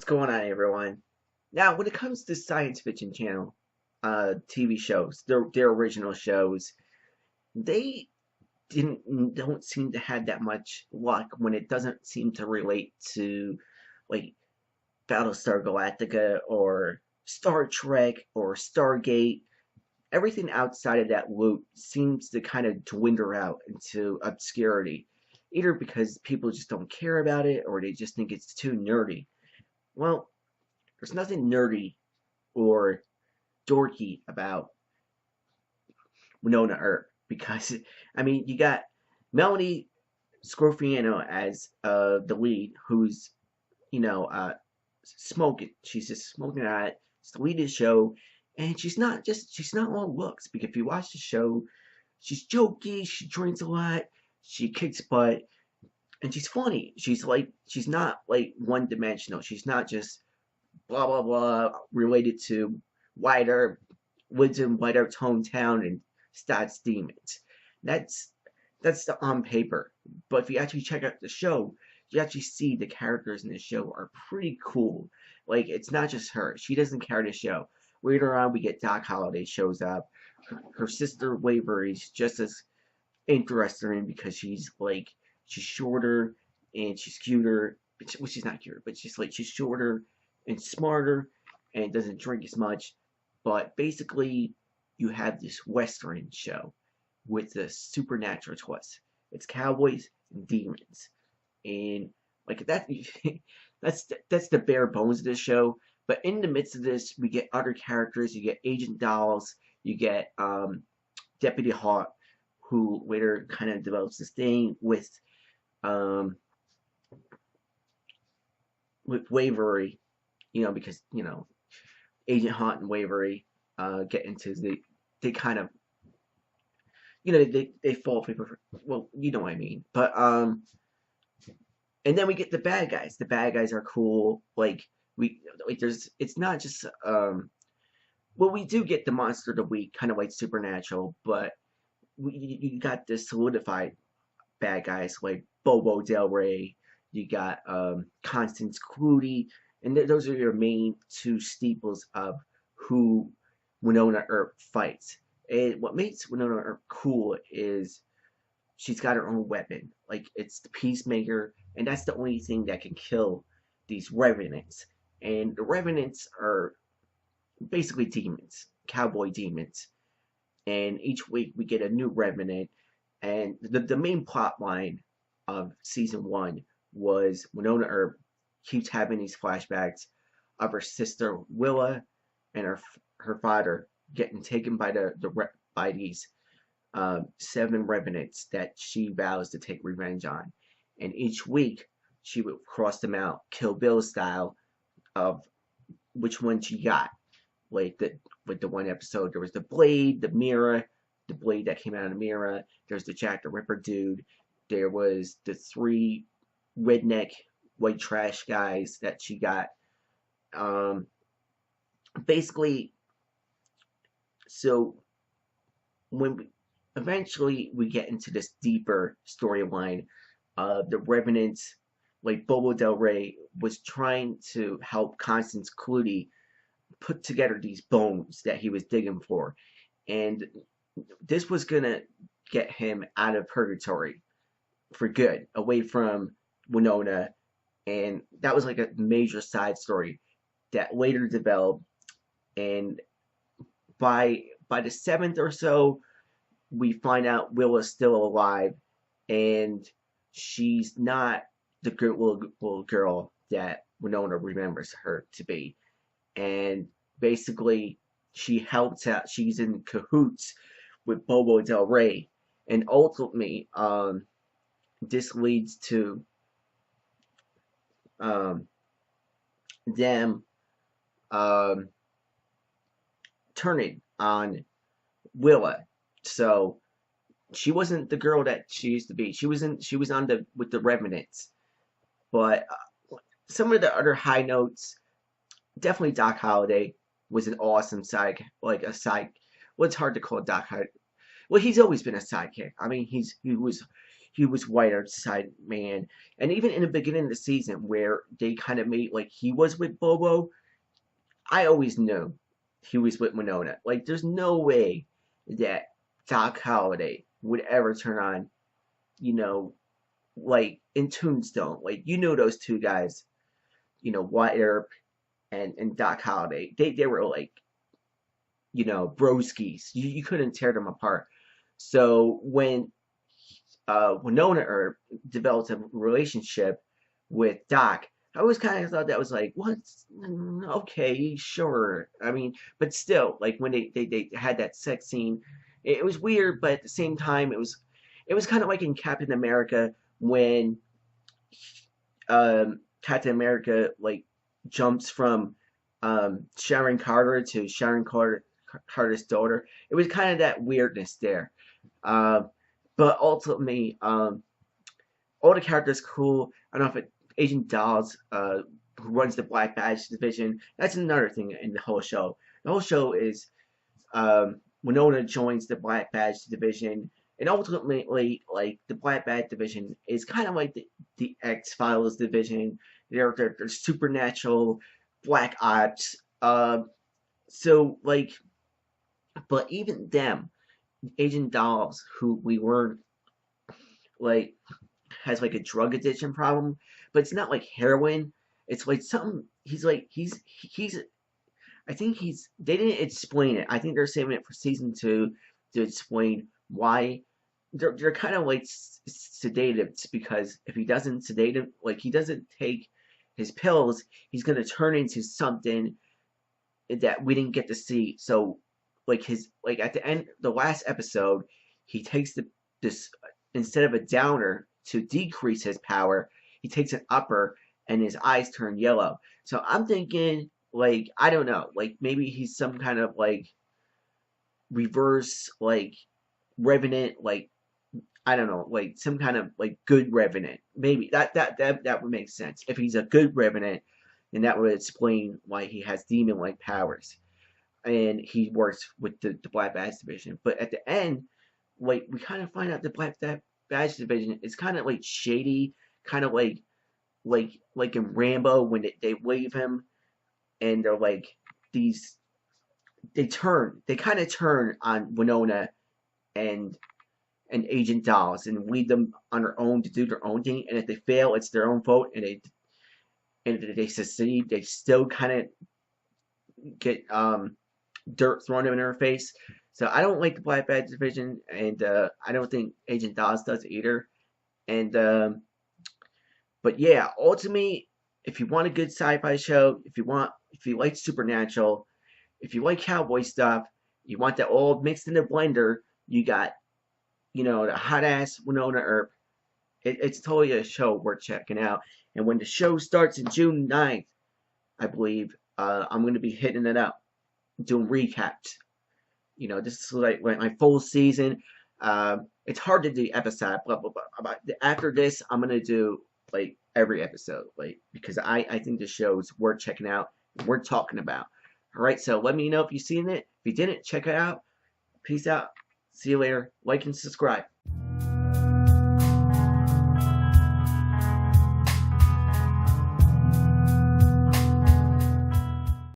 What's going on, everyone? Now, when it comes to science fiction channel TV shows, their original shows, they don't seem to have that much luck when it doesn't seem to relate to like Battlestar Galactica or Star Trek or Stargate. Everything outside of that loop seems to kind of dwindle out into obscurity, either because people just don't care about it or they just think it's too nerdy. Well, there's nothing nerdy or dorky about Wynonna Earp because I mean you got Melanie Scrofano as the lead, who's smoking. She's just smoking at it. It's the lead of the show, and she's not all looks. Because if you watch the show, she's jokey. She drinks a lot. She kicks butt, and she's funny. She's not like one dimensional. She's not just blah blah blah related to Wyatt Earp, lives in Wyatt Earp's hometown and starts demons. That's on paper. But if you actually check out the show, you actually see the characters in the show are pretty cool. Like it's not just her. She doesn't carry the show. Later on we get Doc Holliday shows up. Her sister Wavery's just as interesting because she's shorter and she's cuter. Well, she's not cuter, but she's shorter and smarter and doesn't drink as much. But basically, you have this Western show with a supernatural twist. It's cowboys and demons, and like that. That's the bare bones of this show. But in the midst of this, we get other characters. You get Agent Dolls. You get Deputy Hawk, who later kind of develops this thing um, with Wavery, because Agent Haunt and Wavery get into they kind of they fall for, well, you know what I mean. But and then we get the bad guys. The bad guys are cool. There's it's not just well, we do get the monster of the week, kind of like Supernatural, but you got this solidified bad guys like Bobo Del Rey. You got Constance Clooney, and those are your main two steeples of who Wynonna Earp fights. And what makes Wynonna Earp cool is she's got her own weapon. Like it's the Peacemaker, and that's the only thing that can kill these revenants. And the revenants are basically demons, cowboy demons. And each week we get a new revenant. And the main plot line of season one was Wynonna Earp keeps having these flashbacks of her sister Willa and her father getting taken by by these seven revenants that she vows to take revenge on. And each week she would cross them out, Kill Bill style, of which one she got. With the one episode, there was the Blade, the Mirror, the Blade that came out of the Mirror. There's the Jack the Ripper dude. There was the three redneck white trash guys that she got. Basically, so eventually we get into this deeper storyline, the Revenants, like Bobo Del Rey was trying to help Constance Clooney put together these bones that he was digging for, and this was gonna get him out of purgatory for good, away from Wynonna, and that was like a major side story that later developed. And by the seventh or so, we find out Willa's still alive, and she's not the good little girl that Wynonna remembers her to be. And basically, she helps out. She's in cahoots with Bobo Del Rey, and ultimately, this leads to um, them um, turning on Willa. So she wasn't the girl that she used to be. She was on the with the Revenants. But some of the other high notes, definitely Doc Holliday was an awesome side. Well, it's hard to call Doc Holliday. Well, he's always been a sidekick. I mean, he was he was Wyatt Earp's side man. And even in the beginning of the season, where they kind of made like he was with Bobo, I always knew he was with Wynonna. Like, there's no way that Doc Holliday would ever turn on, you know, like in Tombstone. Like, you know, those two guys, Wyatt Earp and Doc Holliday. They were like, broskies. You couldn't tear them apart. So when Wynonna Earp developed a relationship with Doc, I always kind of thought that was like, what? Okay, sure. I mean, but still, like when they had that sex scene, it was weird, but at the same time, it was kind of like in Captain America when Captain America like jumps from Sharon Carter to Carter's daughter. It was kind of that weirdness there. Um, but ultimately, all the characters cool. I don't know if Agent Dawes, who runs the Black Badge division. That's another thing in the whole show. The whole show is Wynonna joins the Black Badge division, and ultimately, like the Black Badge division is kind of like the X Files division. They're supernatural black ops. So like, but even them, Agent Dawes, who we learned like has like a drug addiction problem, but it's not like heroin. It's like something. He's. I think he's. They didn't explain it. I think they're saving it for season 2 to explain why they're kind of like sedatives, because if he doesn't sedate him, like he doesn't take his pills, he's gonna turn into something that we didn't get to see. So like his like at the end the last episode, he takes this instead of a downer to decrease his power, he takes an upper and his eyes turn yellow. So I'm thinking like I don't know, like maybe he's some kind of like reverse like revenant, like I don't know, like some kind of like good revenant. Maybe that would make sense. If he's a good revenant, then that would explain why he has demon like powers. And he works with the Black Badge division. But at the end, like we kind of find out the Black Badge division is kind of like shady, kind of like in Rambo when they wave him and they're like these they kind of turn on Wynonna and Agent Dawes and lead them on their own to do their own thing. And if they fail, it's their own fault. And if they succeed, they still kind of get dirt thrown in their face. So I don't like the Black Badge division, and I don't think Agent Dawes does either. And but yeah, ultimately, if you want a good sci-fi show, if you like supernatural, if you like cowboy stuff, you want that all mixed in a blender, you got the hot ass Wynonna Earp. It's totally a show worth checking out. And when the show starts in June 9th, I believe, I'm going to be hitting it up, doing recaps. This is like my full season. It's hard to do episode, blah, blah, blah. But after this, I'm going to do like every episode, like because I think the show is worth checking out, worth talking about. All right, so let me know if you've seen it. If you didn't, check it out. Peace out. See you later. Like and subscribe.